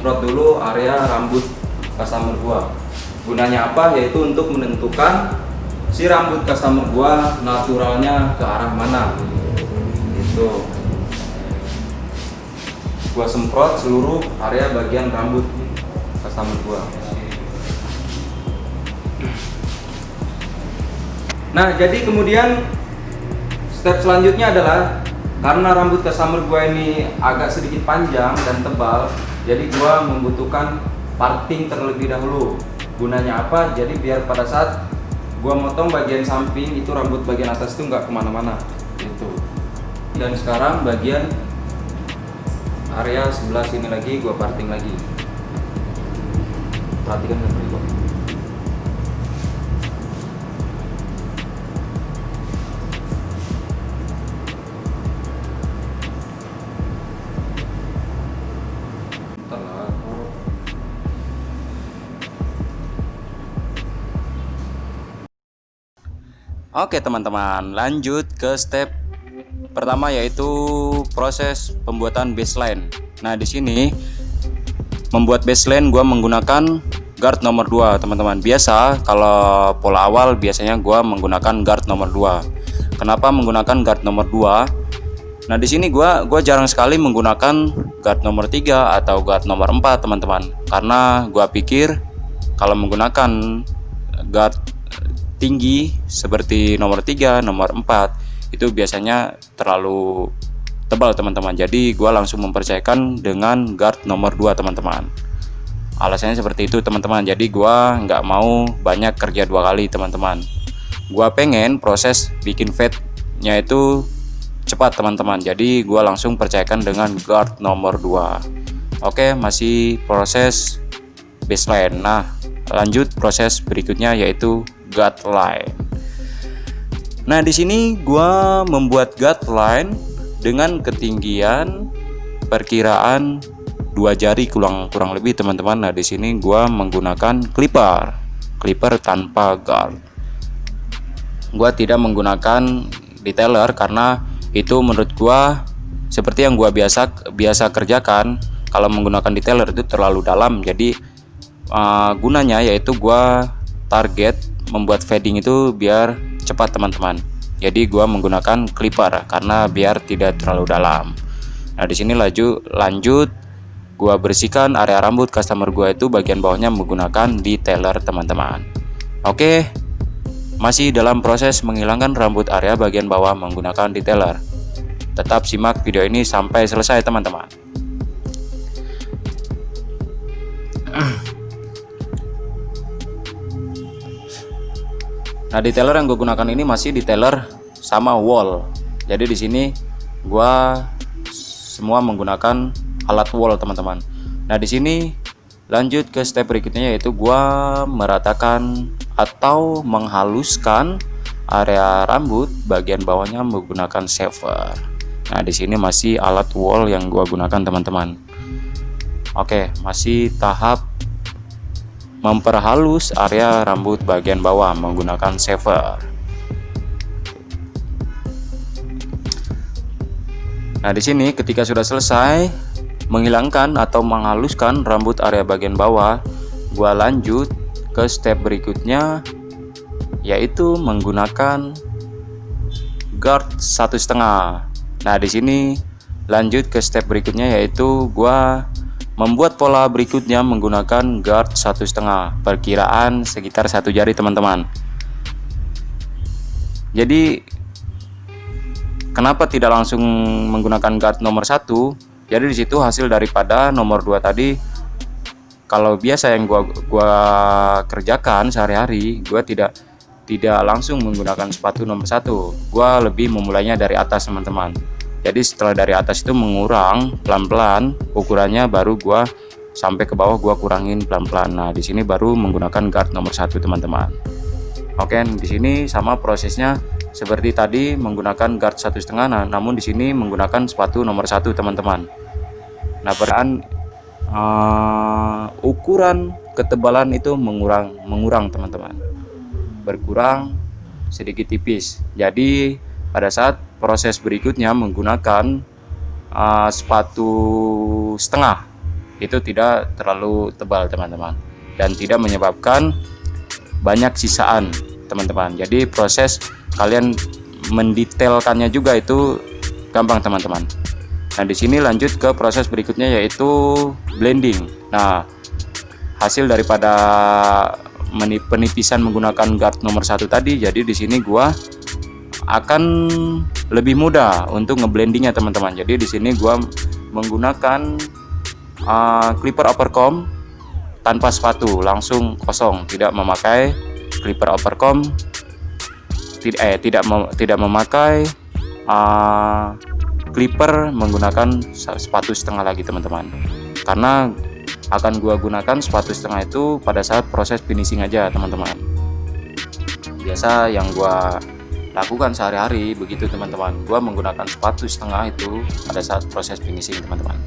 semprot dulu area rambut customer gua. Gunanya apa? Yaitu untuk menentukan si rambut customer gua naturalnya ke arah mana. Gitu. Gua semprot seluruh area bagian rambut customer gua. Nah, jadi kemudian step selanjutnya adalah karena rambut customer gua ini agak sedikit panjang dan tebal, jadi gua membutuhkan parting terlebih dahulu. Gunanya apa? Jadi biar pada saat gua motong bagian samping itu rambut bagian atas itu nggak kemana-mana gitu. Dan sekarang bagian area sebelah sini lagi gua parting lagi. Perhatikan seperti itu. Oke teman-teman, lanjut ke step pertama yaitu proses pembuatan baseline. Nah di sini membuat baseline gua menggunakan guard nomor 2 teman-teman. Biasa kalau pola awal biasanya gua menggunakan guard nomor 2. Kenapa menggunakan guard nomor 2? Nah di sini gua jarang sekali menggunakan guard nomor 3 atau guard nomor 4 teman-teman. Karena gua pikir kalau menggunakan guard tinggi seperti nomor 3, nomor 4 itu biasanya terlalu tebal teman-teman. Jadi gua langsung mempercayakan dengan guard nomor 2 teman-teman. Alasannya seperti itu teman-teman. Jadi gua nggak mau banyak kerja 2 kali teman-teman. Gua pengen proses bikin fade-nya itu cepat teman-teman. Jadi gua langsung percayakan dengan guard nomor 2. Oke, masih proses baseline. Nah, lanjut proses berikutnya yaitu guard line. Nah, di sini gua membuat guard line dengan ketinggian perkiraan 2 jari kurang lebih teman-teman. Nah, di sini gua menggunakan clipper tanpa guard. Gua tidak menggunakan detailer karena itu menurut gua seperti yang gua biasa kerjakan. Kalau menggunakan detailer itu terlalu dalam. Jadi gunanya yaitu gua target membuat fading itu biar cepat teman-teman. Jadi gua menggunakan clipper karena biar tidak terlalu dalam. Nah, di sini lanjut gua bersihkan area rambut customer gua itu bagian bawahnya menggunakan detailer teman-teman. Oke. Masih dalam proses menghilangkan rambut area bagian bawah menggunakan detailer. Tetap simak video ini sampai selesai teman-teman. Nah, detailer yang gue gunakan ini masih detailer sama wall. Jadi di sini gue semua menggunakan alat wall teman-teman. Nah, di sini lanjut ke step berikutnya yaitu gue meratakan atau menghaluskan area rambut bagian bawahnya menggunakan shaver. Nah, di sini masih alat wall yang gue gunakan teman-teman. Oke, masih tahap memperhalus area rambut bagian bawah menggunakan shaver. Nah, di sini ketika sudah selesai menghilangkan atau menghaluskan rambut area bagian bawah, gua lanjut ke step berikutnya yaitu menggunakan guard 1,5. Nah, di sini lanjut ke step berikutnya yaitu gua membuat pola berikutnya menggunakan guard 1,5, perkiraan sekitar 1 jari teman-teman. Jadi kenapa tidak langsung menggunakan guard nomor 1? Jadi di situ hasil daripada nomor 2 tadi. Kalau biasa yang gua kerjakan sehari-hari, gua tidak langsung menggunakan sepatu nomor 1. Gua lebih memulainya dari atas teman-teman. Jadi setelah dari atas itu mengurang pelan-pelan ukurannya, baru gua sampai ke bawah gua kurangin pelan-pelan. Nah, di sini baru menggunakan guard nomor 1 teman-teman. Oke, di sini sama prosesnya seperti tadi menggunakan guard 1,5. Nah, namun di sini menggunakan sepatu nomor 1 teman-teman. Nah, perbedaan ukuran ketebalan itu mengurang teman-teman, berkurang sedikit tipis. Jadi pada saat proses berikutnya menggunakan sepatu setengah itu tidak terlalu tebal teman-teman, dan tidak menyebabkan banyak sisaan teman-teman. Jadi proses kalian mendetailkannya juga itu gampang teman-teman. Nah di sini lanjut ke proses berikutnya, yaitu blending. Nah hasil daripada penipisan menggunakan guard nomor 1 tadi, jadi di sini gua akan lebih mudah untuk ngeblendingnya teman-teman. Jadi di sini gua menggunakan clipper overcomb tanpa sepatu, langsung kosong, tidak memakai clipper overcomb, tidak memakai clipper menggunakan sepatu setengah lagi teman-teman, karena akan gua gunakan sepatu setengah itu pada saat proses finishing aja teman-teman. Biasa yang gua lakukan sehari-hari begitu teman-teman, gua menggunakan sepatu setengah itu pada saat proses finishing teman-teman.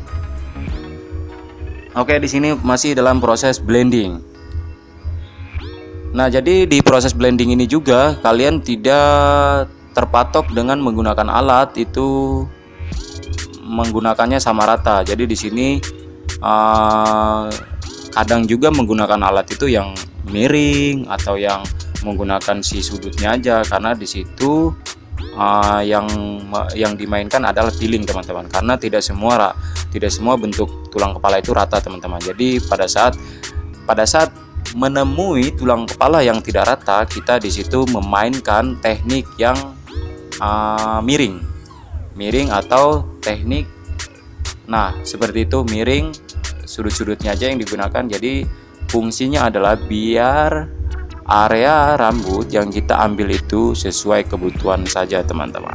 Oke, di sini masih dalam proses blending. Nah jadi di proses blending ini juga kalian tidak terpatok dengan menggunakan alat itu menggunakannya sama rata. Jadi di sini kadang juga menggunakan alat itu yang miring atau yang menggunakan si sudutnya aja, karena di situ yang dimainkan adalah piling teman-teman, karena tidak semua bentuk tulang kepala itu rata teman-teman. Jadi pada saat menemui tulang kepala yang tidak rata, kita di situ memainkan teknik yang miring atau teknik, nah seperti itu, miring, sudut-sudutnya aja yang digunakan. Jadi fungsinya adalah biar area rambut yang kita ambil itu sesuai kebutuhan saja teman-teman.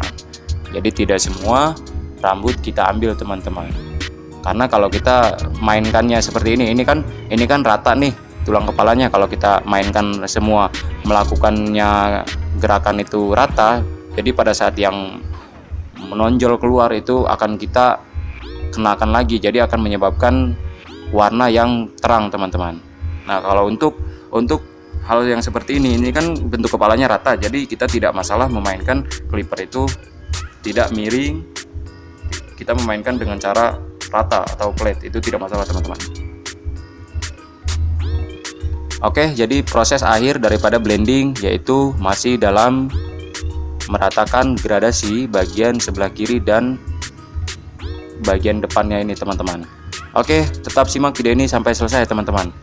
Jadi tidak semua rambut kita ambil teman-teman, karena kalau kita mainkannya seperti ini kan rata nih tulang kepalanya. Kalau kita mainkan semua, melakukannya gerakan itu rata, jadi pada saat yang menonjol keluar itu akan kita kenakan lagi, jadi akan menyebabkan warna yang terang teman-teman. Nah kalau untuk hal yang seperti ini kan bentuk kepalanya rata, jadi kita tidak masalah memainkan clipper itu tidak miring, kita memainkan dengan cara rata atau flat, itu tidak masalah teman-teman. Oke, jadi proses akhir daripada blending yaitu masih dalam meratakan gradasi bagian sebelah kiri dan bagian depannya ini teman-teman. Oke, tetap simak video ini sampai selesai teman-teman.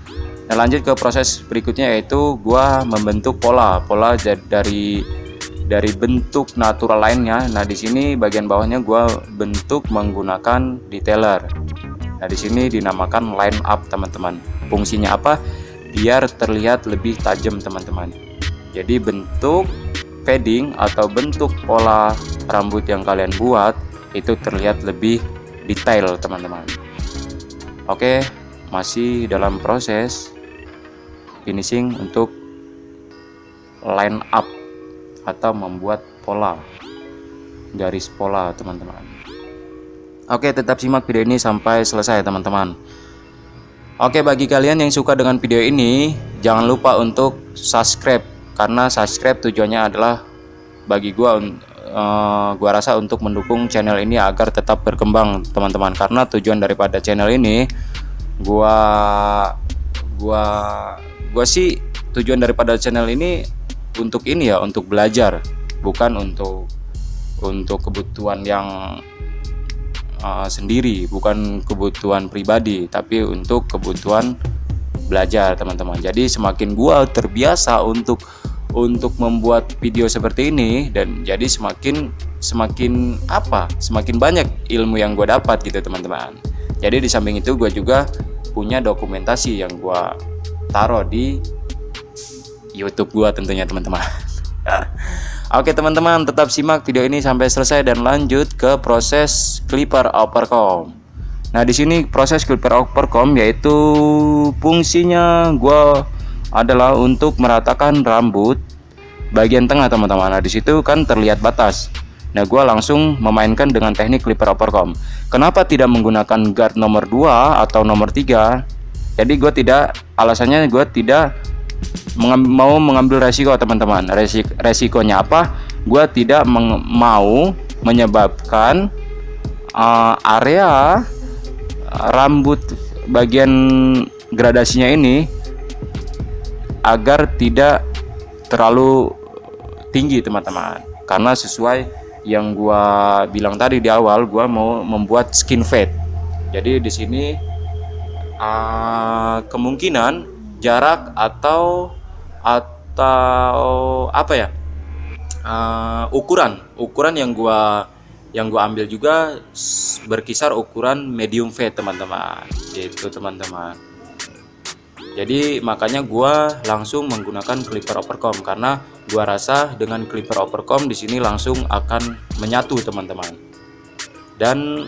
Dan lanjut ke proses berikutnya, yaitu gua membentuk pola dari bentuk natural lainnya. Nah di sini bagian bawahnya gua bentuk menggunakan detailer. Nah di sini dinamakan line up teman-teman. Fungsinya apa? Biar terlihat lebih tajam teman-teman. Jadi bentuk fading atau bentuk pola rambut yang kalian buat itu terlihat lebih detail teman-teman. Oke, masih dalam proses finishing untuk line up atau membuat pola, garis pola teman-teman. Oke, tetap simak video ini sampai selesai teman-teman. Oke, bagi kalian yang suka dengan video ini, jangan lupa untuk subscribe, karena subscribe tujuannya adalah bagi gua rasa untuk mendukung channel ini agar tetap berkembang teman-teman. Karena tujuan daripada channel ini, gua sih tujuan daripada channel ini untuk ini ya, untuk belajar, bukan untuk kebutuhan yang sendiri, bukan kebutuhan pribadi, tapi untuk kebutuhan belajar teman-teman. Jadi semakin gua terbiasa untuk membuat video seperti ini, dan jadi semakin banyak ilmu yang gua dapat gitu teman-teman. Jadi di samping itu gua juga punya dokumentasi yang gua taruh di YouTube gua tentunya teman-teman. Oke teman-teman, tetap simak video ini sampai selesai dan lanjut ke proses clipper overcomb. Nah di sini proses clipper overcomb yaitu fungsinya gua adalah untuk meratakan rambut bagian tengah teman-teman. Nah di situ kan terlihat batas. Nah gua langsung memainkan dengan teknik clipper overcomb. Kenapa tidak menggunakan guard nomor 2 atau nomor 3? Jadi alasannya gue tidak mau mengambil resiko teman-teman. Resikonya apa? Gue tidak mau menyebabkan area rambut bagian gradasinya ini agar tidak terlalu tinggi teman-teman, karena sesuai yang gua bilang tadi di awal, gua mau membuat skin fade. Jadi di sini kemungkinan jarak atau apa ya, ukuran yang gua ambil juga berkisar ukuran medium fade teman-teman, gitu teman-teman. Jadi makanya gua langsung menggunakan clipper overcomb, karena gua rasa dengan clipper overcomb di sini langsung akan menyatu teman-teman, dan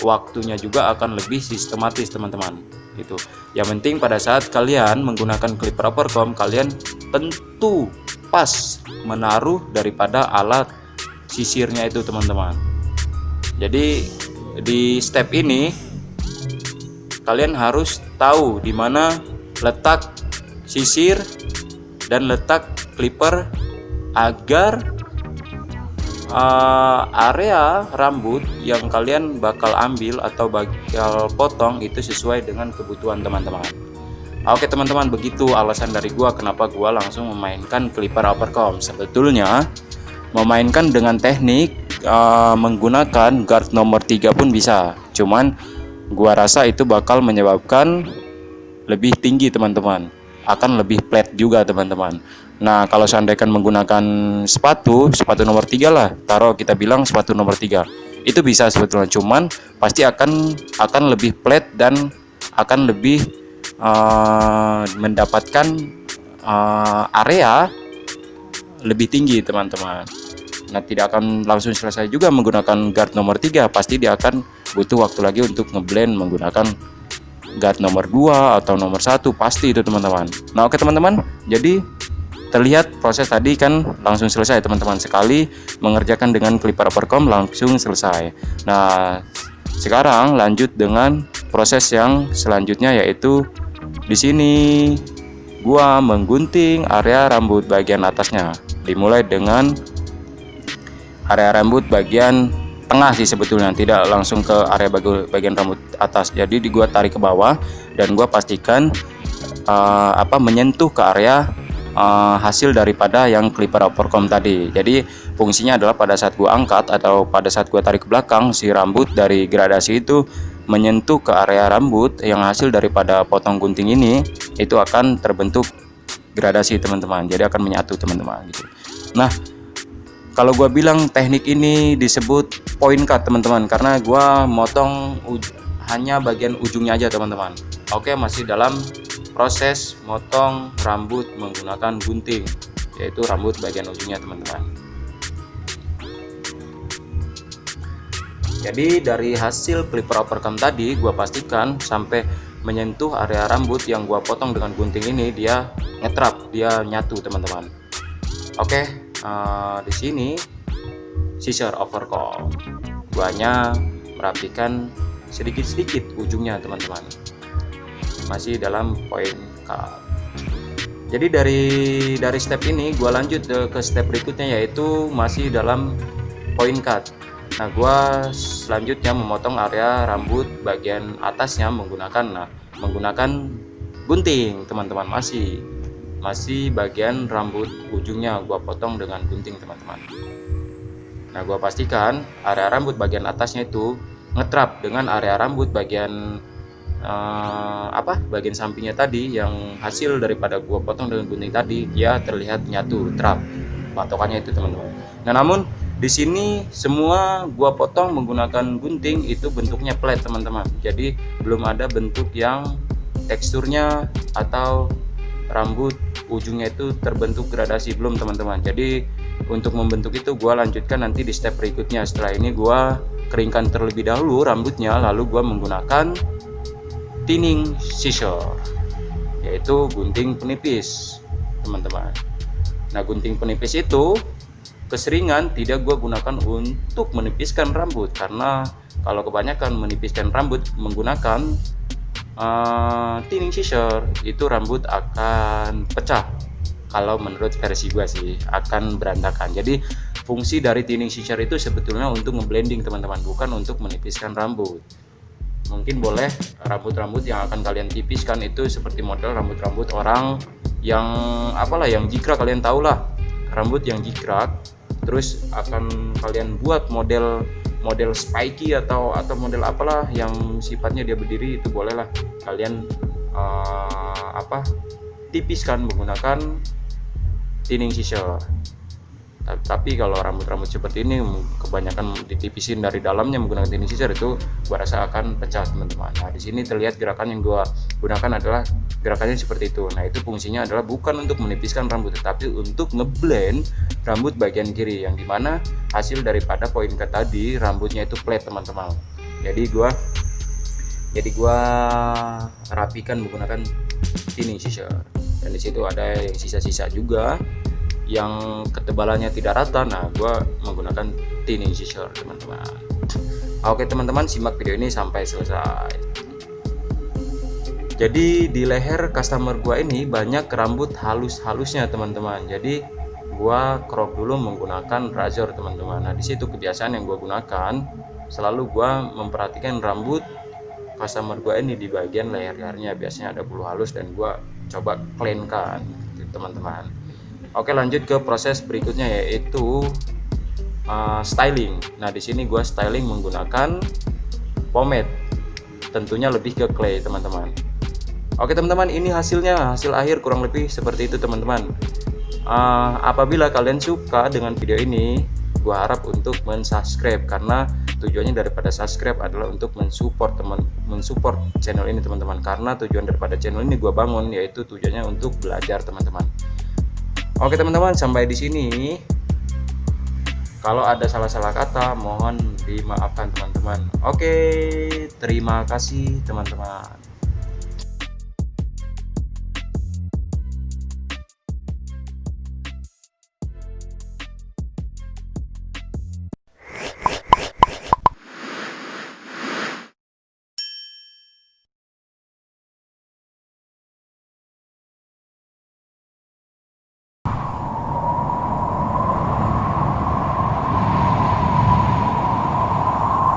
waktunya juga akan lebih sistematis teman-teman. Itu yang penting. Pada saat kalian menggunakan clipper overcomb, kalian tentu pas menaruh daripada alat sisirnya itu teman-teman. Jadi di step ini kalian harus tahu di mana letak sisir dan letak clipper agar area rambut yang kalian bakal ambil atau bakal potong itu sesuai dengan kebutuhan teman-teman. Oke teman-teman, begitu alasan dari gua kenapa gua langsung memainkan clipper overcomb. Sebetulnya memainkan dengan teknik menggunakan guard nomor 3 pun bisa, cuman gua rasa itu bakal menyebabkan lebih tinggi teman-teman, akan lebih flat juga teman-teman. Nah kalau seandainya menggunakan sepatu nomor 3 lah, taruh kita bilang sepatu nomor 3, itu bisa sebetulnya, cuman pasti akan lebih flat dan akan lebih mendapatkan area lebih tinggi teman-teman. Nah tidak akan langsung selesai juga menggunakan guard nomor 3, pasti dia akan butuh waktu lagi untuk ngeblend menggunakan guard nomor 2 atau nomor 1, pasti itu teman-teman. Nah oke teman-teman, jadi terlihat proses tadi kan langsung selesai teman-teman, sekali mengerjakan dengan clipper overcomb langsung selesai. Nah sekarang lanjut dengan proses yang selanjutnya, yaitu di sini gua menggunting area rambut bagian atasnya. Dimulai dengan area rambut bagian tengah sih sebetulnya, tidak langsung ke area bagian rambut atas. Jadi gua tarik ke bawah dan gua pastikan menyentuh ke area hasil daripada yang clipper overcomb tadi. Jadi fungsinya adalah pada saat gua angkat atau pada saat gua tarik ke belakang, si rambut dari gradasi itu menyentuh ke area rambut yang hasil daripada potong gunting ini, itu akan terbentuk gradasi teman-teman. Jadi akan menyatu teman-teman gitu. Nah kalau gua bilang teknik ini disebut point cut teman-teman, karena gua motong hanya bagian ujungnya aja teman-teman. Oke, masih dalam proses motong rambut menggunakan gunting, yaitu rambut bagian ujungnya teman-teman. Jadi dari hasil clipper overcomb tadi gua pastikan sampai menyentuh area rambut yang gua potong dengan gunting ini, dia ngetrap, dia nyatu teman-teman. Oke. Di sini scissor overcomb, guanya merapikan sedikit-sedikit ujungnya teman-teman, masih dalam point cut. Jadi dari step ini gua lanjut ke step berikutnya, yaitu masih dalam point cut. Nah gua selanjutnya memotong area rambut bagian atasnya menggunakan gunting teman-teman. Masih bagian rambut ujungnya gua potong dengan gunting teman-teman. Nah gua pastikan area rambut bagian atasnya itu ngetrap dengan area rambut bagian bagian sampingnya tadi yang hasil daripada gua potong dengan gunting tadi, dia terlihat nyatu, trap patokannya itu teman-teman. Nah namun di sini semua gua potong menggunakan gunting itu bentuknya flat teman-teman. Jadi belum ada bentuk yang teksturnya atau rambut ujungnya itu terbentuk gradasi, belum teman-teman. Jadi untuk membentuk itu gua lanjutkan nanti di step berikutnya. Setelah ini gua keringkan terlebih dahulu rambutnya, lalu gua menggunakan thinning scissor, yaitu gunting penipis teman-teman. Nah gunting penipis itu keseringan tidak gua gunakan untuk menipiskan rambut, karena kalau kebanyakan menipiskan rambut menggunakan thinning scissor itu rambut akan pecah. Kalau menurut versi gua sih akan berantakan. Jadi fungsi dari thinning scissor itu sebetulnya untuk ngeblending teman-teman, bukan untuk menipiskan rambut. mungkin boleh rambut-rambut yang akan kalian tipiskan itu seperti model rambut-rambut orang yang apalah, yang jikrak, kalian tahu lah rambut yang jikrak. Terus akan kalian buat model spiky atau model apalah yang sifatnya dia berdiri, itu bolehlah kalian tipiskan menggunakan thinning scissor. Tapi kalau rambut-rambut seperti ini kebanyakan ditipisin dari dalamnya menggunakan thinning scissor, itu gua rasa akan pecah teman-teman. Nah di sini terlihat gerakan yang gua gunakan adalah gerakannya seperti itu. Nah itu fungsinya adalah bukan untuk menipiskan rambut, tetapi untuk ngeblend rambut bagian kiri, yang dimana hasil daripada point cut tadi rambutnya itu flat teman-teman. Jadi gua rapikan menggunakan thinning scissor. Dan di situ ada yang sisa-sisa juga yang ketebalannya tidak rata. Nah gua menggunakan thinning scissor teman-teman. Oke teman-teman, simak video ini sampai selesai. Jadi di leher customer gua ini banyak rambut halus-halusnya teman-teman. Jadi gua crop dulu menggunakan razor teman-teman. Nah di situ kebiasaan yang gua gunakan, selalu gua memperhatikan rambut customer gua ini di bagian leher-lehernya biasanya ada bulu halus, dan gua coba clean kan teman-teman. Oke, lanjut ke proses berikutnya, yaitu styling. Nah di sini gua styling menggunakan pomade, tentunya lebih ke clay teman-teman. Oke teman-teman, ini hasilnya, hasil akhir kurang lebih seperti itu teman-teman. Apabila kalian suka dengan video ini, gua harap untuk mensubscribe, karena tujuannya daripada subscribe adalah untuk mensupport channel ini teman-teman. Karena tujuan daripada channel ini gua bangun yaitu tujuannya untuk belajar teman-teman. Oke teman-teman, sampai di sini. Kalau ada salah-salah kata mohon dimaafkan teman-teman. Oke, terima kasih teman-teman.